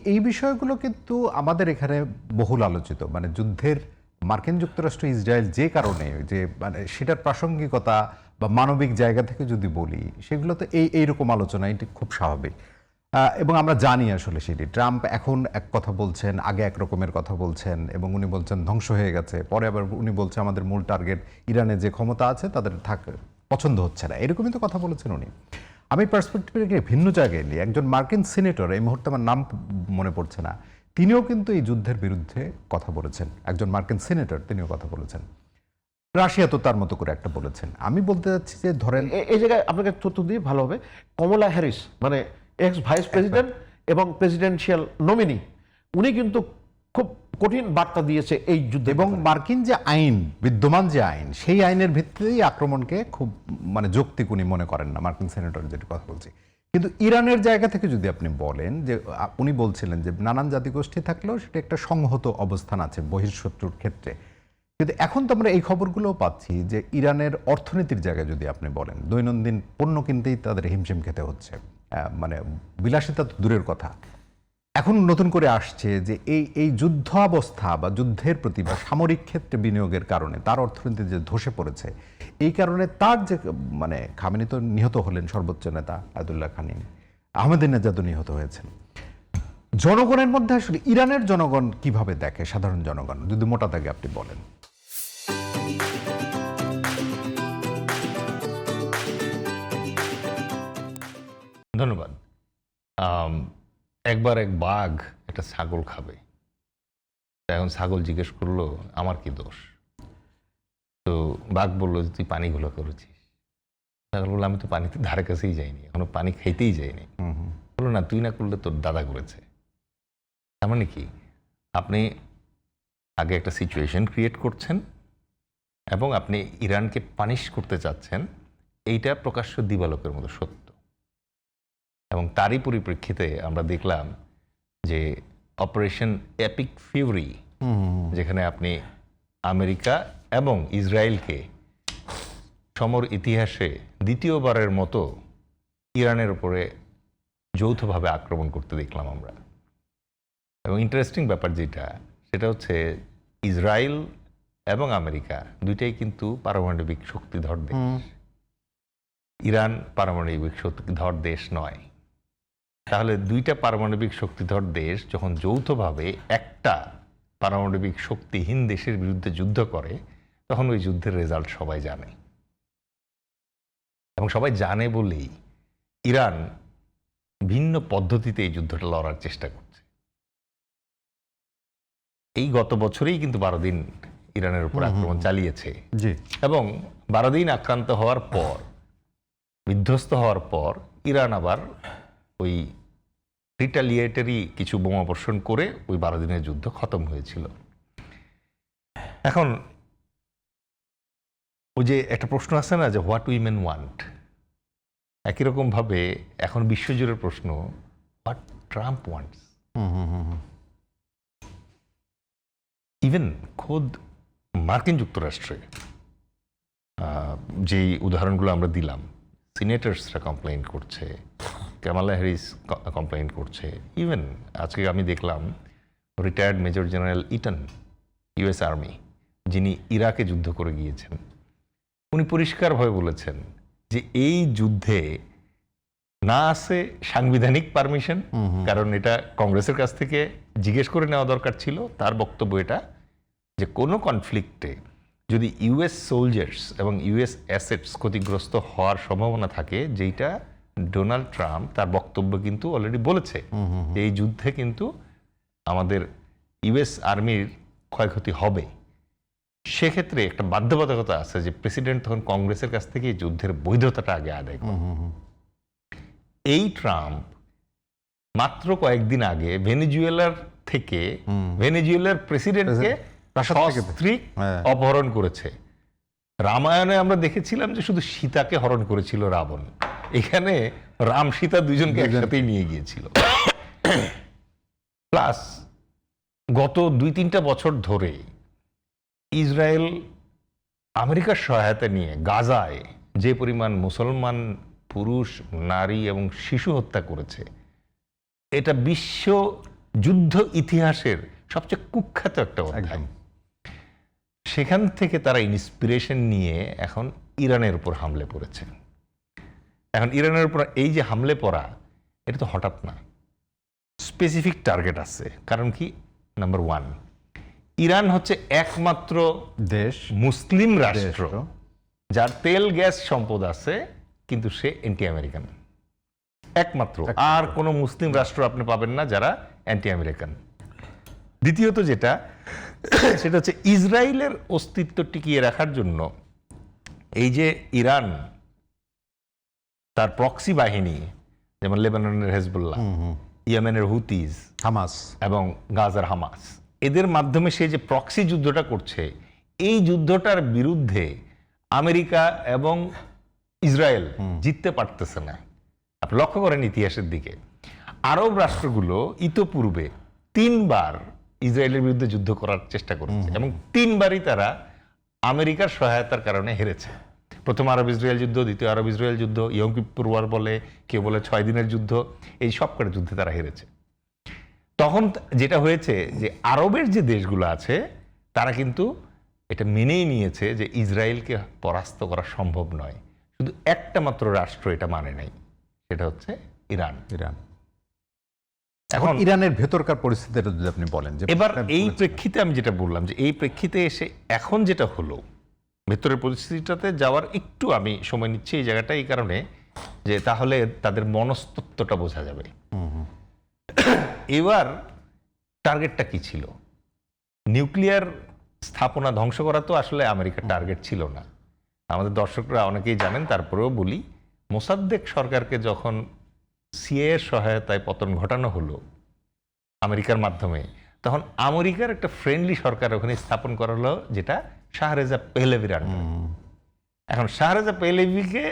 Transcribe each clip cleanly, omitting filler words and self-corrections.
এই বিষয়গুলো কিন্তু আমাদের এখানে বহুল আলোচিত, মানে যুদ্ধের মার্কিন যুক্তরাষ্ট্র ইসরায়েল যে কারণে যে মানে সেটার প্রাসঙ্গিকতা বা মানবিক জায়গা থেকে যদি বলি, সেগুলো তো এইরকম আলোচনা, এটি খুব স্বাভাবিক। এবং আমরা জানি আসলে সেটি ট্রাম্প এখন এক কথা বলছেন, আগে এক রকমের কথা বলছেন, এবং উনি বলছেন ধ্বংস হয়ে গেছে, পরে আবার উনি বলছে আমাদের মূল টার্গেট ইরানে যে ক্ষমতা আছে তাদের পছন্দ হচ্ছে না, এরকমই তো কথা বলেছেন উনি। আমি পার্সপেক্টিভে ভিন্ন জায়গায় নিই, একজন মার্কিন সিনেটর, এই মুহূর্তে আমার নাম মনে পড়ছে না, তিনিও কিন্তু এই যুদ্ধের বিরুদ্ধে কথা বলেছেন। একজন মার্কিন সিনেটর, তিনিও কথা বলেছেন। রাশিয়া তো তার মতো করে একটা বলেছেন। আমি বলতে চাচ্ছি যে ধরেন এই জায়গায় আপনাকে তথ্য দিয়ে ভালো হবে, কমলা হ্যারিস মানে এক্স ভাইস প্রেসিডেন্ট এবং প্রেসিডেন্সিয়াল নমিনি, উনি কিন্তু খুব কঠিন বার্তা দিয়েছে এই যুদ্ধে। এবং মার্কিন যে আইন, বিদ্যমান যে আইন, সেই আইনের ভিত্তিতেই আক্রমণকে খুব মানে যৌক্তিক উনি মনে করেন না, মার্কিন সেনেটর যেটা কথা বলছি। কিন্তু ইরানের জায়গা থেকে যদি আপনি বলেন, যে উনি বলছিলেন যে নানান জাতিগোষ্ঠী থাকলেও সেটা একটা সংহত অবস্থান আছে বহিঃশত্রুর ক্ষেত্রে। কিন্তু এখন তো আমরা এই খবরগুলোও পাচ্ছি যে ইরানের অর্থনীতির জায়গায় যদি আপনি বলেন, দৈনন্দিন পণ্য কিনতেই তাদের হিমশিম খেতে হচ্ছে, মানে বিলাসিতা তো দূরের কথা। এখন নতুন করে আসছে যে এই যুদ্ধাবস্থা বা যুদ্ধের প্রতি বা সামরিক ক্ষেত্রে বিনিয়োগের কারণে তার অর্থনীতি যে ধসে পড়েছে, এই কারণে তার যে মানে খামেনি তো নিহত হলেন, সর্বোচ্চ নেতা আয়াতুল্লাহ খামেনি, আহমেদিনেজাদও নিহত হয়েছেন। জনগণের মধ্যে আসলে ইরানের জনগণ কিভাবে দেখে, সাধারণ জনগণ যদি মোটা দাগে আপনি বলেন? ধন্যবাদ। একবার এক বাঘ একটা ছাগল খাবে, এখন ছাগল জিজ্ঞেস করলো আমার কি দোষ? তো বাঘ বললো যে তুই পানি ঘোলা করেছিস। ছাগল বললো আমি তো পানিতে ধারে কাছেই যাইনি, এখনো পানি খাইতেই যাইনি। বললো না, তুই না করলে তোর দাদা করেছে। তার মানে কি, আপনি আগে একটা সিচুয়েশন ক্রিয়েট করছেন এবং আপনি ইরানকে পানিশ করতে চাচ্ছেন, এইটা প্রকাশ্য দিবালোকের মতো সত্য। এবং তারই পরিপ্রেক্ষিতে আমরা দেখলাম যে অপারেশন এপিক ফিউরি, যেখানে আপনি আমেরিকা এবং ইসরায়েলকে সমর ইতিহাসে দ্বিতীয়বারের মতো ইরানের উপরে যৌথভাবে আক্রমণ করতে দেখলাম আমরা। এবং ইন্টারেস্টিং ব্যাপার যেটা, সেটা হচ্ছে ইসরায়েল এবং আমেরিকা দুইটাই কিন্তু পারমাণবিক শক্তিধর দেশ। ইরান পারমাণবিক শক্তিধর দেশ নয়। তাহলে দুইটা পারমাণবিক শক্তিধর দেশ যখন যৌথভাবে একটা পারমাণবিক শক্তিহীন দেশের বিরুদ্ধে যুদ্ধ করে, তখন ওই যুদ্ধের রেজাল্ট সবাই জানে। এবং সবাই জানে বলেই ইরান ভিন্ন পদ্ধতিতে এই যুদ্ধটা লড়ার চেষ্টা করছে। এই গত বছরেই কিন্তু 12 দিন ইরানের উপর আক্রমণ চালিয়েছে, এবং 12 দিন আক্রান্ত হওয়ার পর, বিধ্বস্ত হওয়ার পর, ইরান আবার ওই রিটালিয়েটারি কিছু বোমাবর্ষণ করে ওই 12 দিনের যুদ্ধ খতম হয়েছিল। এখন ওই যে একটা প্রশ্ন আছে না, যে হোয়াট উইমেন ওয়ান্ট, একই রকম ভাবে এখন বিশ্বজুড়ে প্রশ্ন, হোয়াট ট্রাম্প ওয়ান্টস। ইভেন খোদ মার্কিন যুক্তরাষ্ট্রে যেই উদাহরণগুলো আমরা দিলাম, সিনেটার্সরা কমপ্লেইন করছে, কামালা হ্যারিস কমপ্লেইন করছে। ইভেন আজকে আমি দেখলাম retired major general Eaton, US army, যিনি ইরাকে যুদ্ধ করে গিয়েছেন, উনি পরিষ্কারভাবে বলেছেন যে এই যুদ্ধে না আছে সাংবিধানিক পারমিশন, কারণ এটা কংগ্রেসের কাছ থেকে জিজ্ঞেস করে নেওয়া দরকার ছিল। তার বক্তব্য এটা যে কোনো কনফ্লিক্টে যদি ইউএস সোলজার্স এবং ইউএস অ্যাসেটস ক্ষতিগ্রস্ত হওয়ার সম্ভাবনা থাকে, যেটা ডোনাল্ড ট্রাম্প তার বক্তব্য কিন্তু অলরেডি বলেছে, এই যুদ্ধে কিন্তু আমাদের ইউএস আর্মির ক্ষয়ক্ষতি হবে, সেক্ষেত্রে একটা বাধ্যবাধকতা আছে যে প্রেসিডেন্ট তখন কংগ্রেসের কাছ থেকে যুদ্ধের বৈধতাটা আগে আদায় করে। এই ট্রাম্প মাত্র কয়েকদিন আগে ভেনেজুয়েলার থেকে ভেনেজুয়েলার প্রেসিডেন্টকে সস্ত্রীক অপহরণ করেছে। রামায়ণে আমরা দেখেছিলাম যে শুধু সীতাকে হরণ করেছিল রাবণ, এখানে রাম সীতা দুইজনকে একসাথেই নিয়ে গিয়েছিল। প্লাস গত 2-3 বছর ধরে ইসরায়েল আমেরিকার সহায়তা নিয়ে গাজায় যে পরিমাণ মুসলমান পুরুষ, নারী এবং শিশু হত্যা করেছে, এটা বিশ্ব যুদ্ধ ইতিহাসের সবচেয়ে কুখ্যাত একটা অধ্যায়। একদম। সেখান থেকে তারা ইন্সপিরেশন নিয়ে এখন ইরানের উপর হামলে পড়েছে। এখন ইরানের উপর এই যে হামলে পড়া, এটা তো হঠাৎ না, স্পেসিফিক টার্গেট আছে। কারণ কি, নাম্বার 1, ইরান হচ্ছে একমাত্র দেশ মুসলিম রাষ্ট্র রাষ্ট্র। যার তেল গ্যাস সম্পদ আছে, কিন্তু সে অ্যান্টি আমেরিকান, একমাত্র। আর কোনো মুসলিম রাষ্ট্র আপনি পাবেন না যারা অ্যান্টি আমেরিকান। দ্বিতীয়ত যেটা, সেটা হচ্ছে ইসরায়েলের অস্তিত্ব টিকিয়ে রাখার জন্য এই যে ইরান তার প্রক্সি বাহিনী, যেমন লেবাননের হেজবুল্লাহ, ইয়েমেনের হুতিজ, হামাস, এবং গাজার হামাস, এদের মাধ্যমে সে যে প্রক্সি যুদ্ধটা করছে, এই যুদ্ধটার বিরুদ্ধে আমেরিকা এবং ইসরায়েল জিততে পারতেছে না। আপনি লক্ষ্য করেন ইতিহাসের দিকে, আরব রাষ্ট্রগুলো ইতোপূর্বে 3 বার ইসরায়েলের বিরুদ্ধে যুদ্ধ করার চেষ্টা করেছে এবং 3 বারই তারা আমেরিকার সহায়তার কারণে হেরেছে। প্রথম আরব ইসরায়েল যুদ্ধ, দ্বিতীয় আরব ইসরায়েল যুদ্ধ, ইয়ম কিপ্পুর ওয়ার বলে, কেউ বলে 6 দিনের যুদ্ধ, এই সব কটা যুদ্ধে তারা হেরেছে। তখন যেটা হয়েছে যে আরবের যে দেশগুলো আছে তারা কিন্তু এটা মেনেই নিয়েছে যে ইসরায়েলকে পরাস্ত করা সম্ভব নয়। শুধু একটা মাত্র রাষ্ট্র এটা মানে নাই, সেটা হচ্ছে ইরান। ইরান। এখন এখন ইরানের ভেতরকার পরিস্থিতিটা যদি আপনি বলেন, যে এবার এই প্রেক্ষিতে আমি যেটা বললাম, যে এই প্রেক্ষিতে এসে এখন যেটা হলো, ভেতরের পরিস্থিতিটাতে যাওয়ার একটু আমি সময় নিচ্ছি এই জায়গাটা, এই কারণে যে তাহলে তাদের মনস্তত্ত্বটা বোঝা যাবে। এবার টার্গেটটা কি ছিল? নিউক্লিয়ার স্থাপনা ধ্বংস করা তো আসলে আমেরিকার টার্গেট ছিল না। আমাদের দর্শকরা অনেকেই জানেন, তারপরেও বলি, মোসাদ্দেক সরকারকে যখন সিআইএর সহায়তায় পতন ঘটানো হলো আমেরিকার মাধ্যমে, তখন আমেরিকার একটা ফ্রেন্ডলি সরকার ওখানে স্থাপন করা হলো, যেটা শাহরেজা পেহলেভির আন্ডারে। এখন শাহরেজা পেহলেভিকে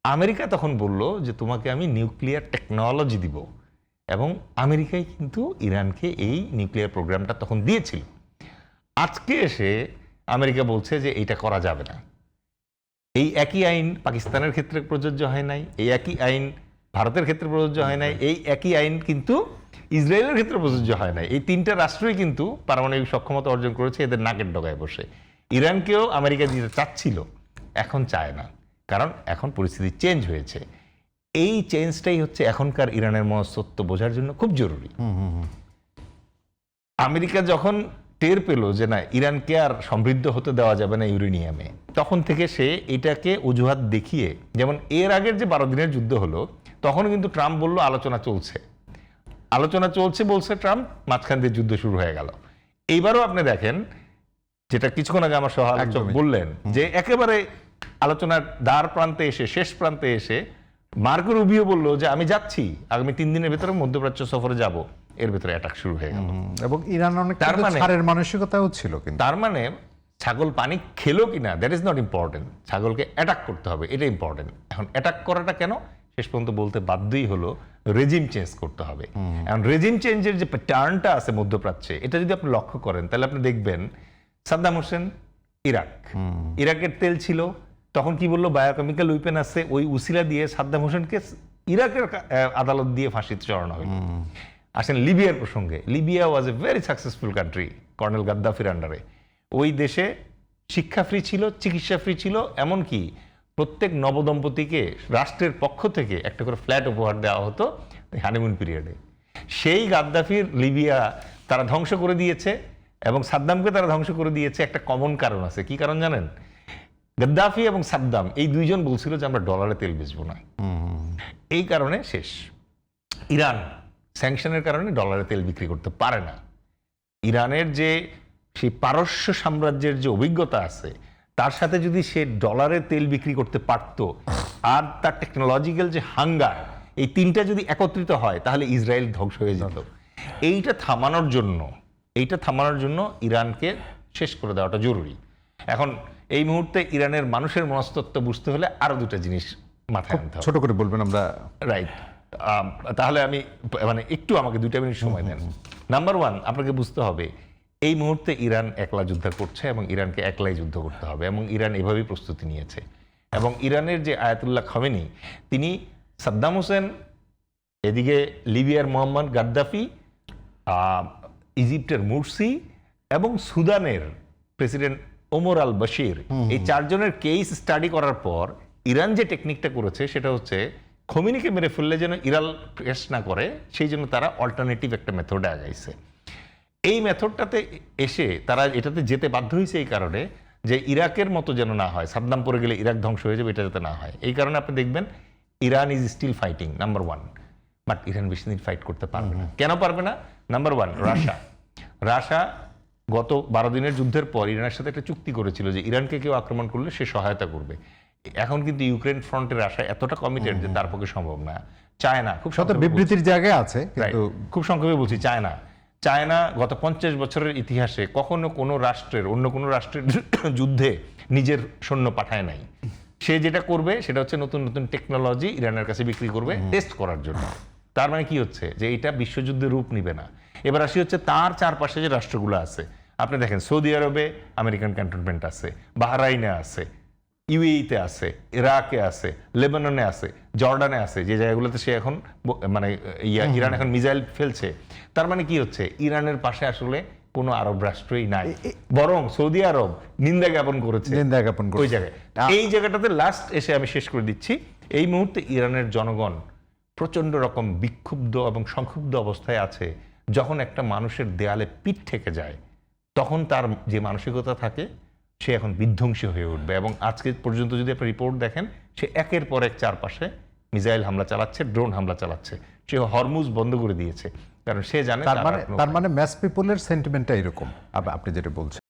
আমেরিকা তখন বলল যে তোমাকে আমি নিউক্লিয়ার টেকনোলজি দিব, এবং আমেরিকাই কিন্তু ইরানকে এই নিউক্লিয়ার প্রোগ্রামটা তখন দিয়েছিল। আজকে এসে আমেরিকা বলছে যে এইটা করা যাবে না। এই একই আইন পাকিস্তানের ক্ষেত্রে প্রযোজ্য হয় নাই, এই একই আইন ভারতের ক্ষেত্রে প্রযোজ্য হয় নাই, এই একই আইন কিন্তু ইসরায়েলের ক্ষেত্রে প্রযোজ্য হয় নাই। এই 3টা রাষ্ট্রই কিন্তু পারমাণবিক সক্ষমতা অর্জন করেছে এদের নাকের ডগায় বসে। ইরানকেও আমেরিকা দিতে চাচ্ছিল, এখন চায় না, কারণ এখন পরিস্থিতি চেঞ্জ হয়েছে। এই চেঞ্জটাই হচ্ছে এখনকার ইরানের মনস্তত্ত্ব বোঝার জন্য খুব জরুরি। আমেরিকা যখন টের পেল যে না, ইরানকে আর সমৃদ্ধ হতে দেওয়া যাবে না ইউরেনিয়ামে, তখন থেকে সে এটাকে অজুহাত দেখিয়ে, যেমন এর আগের যে 12 দিনের যুদ্ধ হলো, তখন কিন্তু ট্রাম্প বলল আলোচনা চলছে বলছে ট্রাম্প, মাঝখান দিয়ে যুদ্ধ শুরু হয়ে গেল। এইবারও আপনি দেখেন, যেটা কিছুক্ষণ আগে আমার সহ-আলোচক বললেন, যে একেবারে আলোচনার দ্বার প্রান্তে এসে, শেষ প্রান্তে এসে মার্কো রুবিও বলল যে আমি যাচ্ছি, আগামী 3 দিনের ভেতরে মধ্যপ্রাচ্য সফরে যাব, এর ভেতরে অ্যাটাক শুরু হয়ে গেল। এবং ইরান অনেক তার মানে- ছাড়ের মানসিকতাও ছিল, কিন্তু তার মানে ছাগল পানি খেলো কিনা দ্যাট ইজ নট ইম্পর্টেন্ট, ছাগলকে অ্যাটাক করতে হবে, এটা ইম্পর্টেন্ট। এখন অ্যাটাক করাটা কেন, শেষ পর্যন্ত বলতে বাধ্যই হলো রেজিম চেঞ্জ করতে হবে। এখন রেজিম চেঞ্জের যে প্যাটার্নটা আছে মধ্যপ্রাচ্যে, এটা যদি আপনি লক্ষ্য করেন তাহলে আপনি দেখবেন সাদ্দাম হোসেন ইরাকের তেল ছিল, তখন কি বললো, বায়োকেমিক্যাল উইপেন আছে, ওই উসিলা দিয়ে সাদ্দাম হোসেনকে ইরাকের আদালত দিয়ে ফাঁসিতে চড়ানো হইল। আসেন লিবিয়ার প্রসঙ্গে, Libya was a very successful country colonel গাদ্দাফির আন্ডারে। ওই দেশে শিক্ষা ফ্রি ছিল, চিকিৎসা ফ্রি ছিল, এমনকি প্রত্যেক নবদম্পতিকে রাষ্ট্রের পক্ষ থেকে একটা করে ফ্ল্যাট উপহার দেওয়া হতো হানিমুন পিরিয়ডে। সেই গাদ্দাফির লিবিয়া তারা ধ্বংস করে দিয়েছে, এবং সাদ্দামকে তারা ধ্বংস করে দিয়েছে। একটা কমন কারণ আছে, কি কারণ জানেন? গাদ্দাফি এবং সাদ্দাম এই দুইজন বলছিল যে আমরা ডলারে তেল বেচবো না, এই কারণে শেষ। ইরান স্যাংশনের কারণে ডলারে তেল বিক্রি করতে পারে না। ইরানের যে সেই পারস্য সাম্রাজ্যের যে অভিজ্ঞতা আছে, তার সাথে যদি সে ডলারে তেল বিক্রি করতে পারত, আর তার টেকনোলজিক্যাল যে হাঙ্গার, এই 3টা যদি একত্রিত হয়, তাহলে ইসরায়েল ধ্বংস হয়ে যেত। এইটা থামানোর জন্য ইরানকে শেষ করে দেওয়াটা জরুরি। এখন এই মুহূর্তে ইরানের মানুষের মনস্তত্ত্ব বুঝতে হলে আরো 2টা জিনিস মাথায় আনতে হবে। ছোট করে বলবেন আমরা। রাইট, তাহলে আমি মানে একটু আমাকে 2 মিনিট সময় দেন। নাম্বার 1, আপনাকে বুঝতে হবে এই মুহূর্তে ইরান একলা যুদ্ধ করছে, এবং ইরানকে একলাই যুদ্ধ করতে হবে, এবং ইরান এভাবেই প্রস্তুতি নিয়েছে। এবং ইরানের যে আয়াতুল্লাহ খামেনি, তিনি সাদ্দাম হোসেন, এদিকে লিবিয়ার মোহাম্মদ গাদ্দাফি, ইজিপ্টের মুরসি এবং সুদানের প্রেসিডেন্ট ওমর আল বশির, এই চারজনের কেস স্টাডি করার পর ইরান যে টেকনিকটা করেছে সেটা হচ্ছে খোমেনিকে মেরে ফেললে যেন ইরান প্রেস না করে, সেই জন্য তারা অল্টারনেটিভ একটা মেথডে আগাইছে। এই মেথডটাতে এসে তারা এটাতে যেতে বাধ্য হয়েছে এই কারণে যে ইরাকের মতো যেন না হয়, সাদ্দাম পড়ে গেলে ইরাক ধ্বংস হয়ে যাবে, এটা যাতে না হয়। এই কারণে আপনি দেখবেন Iran is still fighting, number 1। But Iran বেশি দিন ফাইট করতে পারবে না। কেন পারবে না? নাম্বার 1, রাশা গত 12 দিনের যুদ্ধের পর ইরানের সাথে একটা চুক্তি করেছিল যে ইরানকে কেউ আক্রমণ করলে সে সহায়তা করবে। এখন কিন্তু ইউক্রেন ফ্রন্টের রাশা এতটা কমিটেড যে তার পক্ষে সম্ভব না। চায়না খুব শত বিবৃতির জায়গায় আছে, কিন্তু খুব সংক্ষেপে বলছি, চায়না গত 50 বছরের ইতিহাসে কখনো কোনো রাষ্ট্রের অন্য কোনো রাষ্ট্রের যুদ্ধে নিজের সৈন্য পাঠায় নাই। সে যেটা করবে সেটা হচ্ছে নতুন নতুন টেকনোলজি ইরানের কাছে বিক্রি করবে টেস্ট করার জন্য। তার মানে কি হচ্ছে যে এটা বিশ্বযুদ্ধের রূপ নিবে না। এবার আসি হচ্ছে তার চারপাশে যে রাষ্ট্রগুলো আছে, আপনি দেখেন সৌদি আরবে আমেরিকান ক্যান্টনমেন্ট আছে, বাহরাইনে আছে, ইউএইতে আছে, ইরাকে আছে, লেবাননে আছে, জর্ডানে আছে, যে জায়গাগুলোতে সে এখন মানে ইরান এখন মিসাইল ফেলছে। তার মানে কি হচ্ছে ইরানের পাশে আসলে কোনো আরব রাষ্ট্রই নাই, বরং সৌদি আরব নিন্দা জ্ঞাপন করেছে ওই জায়গায়। এই জায়গাটাতে লাস্ট এসে আমি শেষ করে দিচ্ছি, এই মুহূর্তে ইরানের জনগণ প্রচন্ড রকম বিক্ষুব্ধ এবং সংক্ষুব্ধ অবস্থায় আছে। যখন একটা মানুষের দেয়ালে পিঠ ঠেকে যায় তখন তার যে মানসিকতা থাকে সে এখন বিধ্বংসী হয়ে উঠবে। এবং আজকে পর্যন্ত যদি আপনি রিপোর্ট দেখেন, সে একের পর এক চারপাশে মিসাইল হামলা চালাচ্ছে, ড্রোন হামলা চালাচ্ছে। সে হরমুজ বন্ধ করে দিয়েছে, কারণ সে জানে তার মানে ম্যাস পিপলের সেন্টিমেন্টটা এরকম আপনি যেটা বলছেন।